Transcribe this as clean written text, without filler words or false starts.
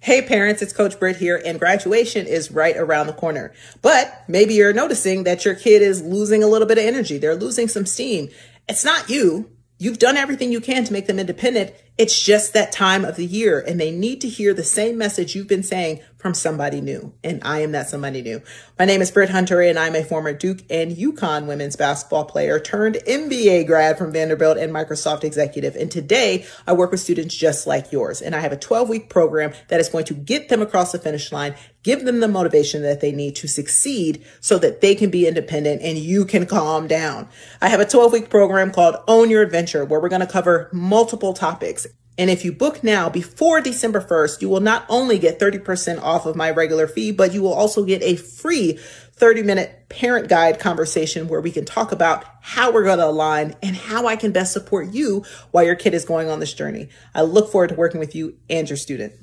Hey parents, it's Coach Britt here, and graduation is right around the corner. But maybe you're noticing that your kid is losing a little bit of energy. They're losing some steam. It's not you. You've done everything you can to make them independent. It's just that time of the year, and they need to hear the same message you've been saying from somebody new. And I am that somebody new. My name is Britt Hunter, and I'm a former Duke and UConn women's basketball player turned MBA grad from Vanderbilt and Microsoft executive. And today I work with students just like yours. And I have a 12-week program that is going to get them across the finish line, give them the motivation that they need to succeed so that they can be independent and you can calm down. I have a 12-week program called Own Your Adventure, where we're going to cover multiple topics. And if you book now before December 1st, you will not only get 30% off of my regular fee, but you will also get a free 30-minute parent guide conversation where we can talk about how we're going to align and how I can best support you while your kid is going on this journey. I look forward to working with you and your student.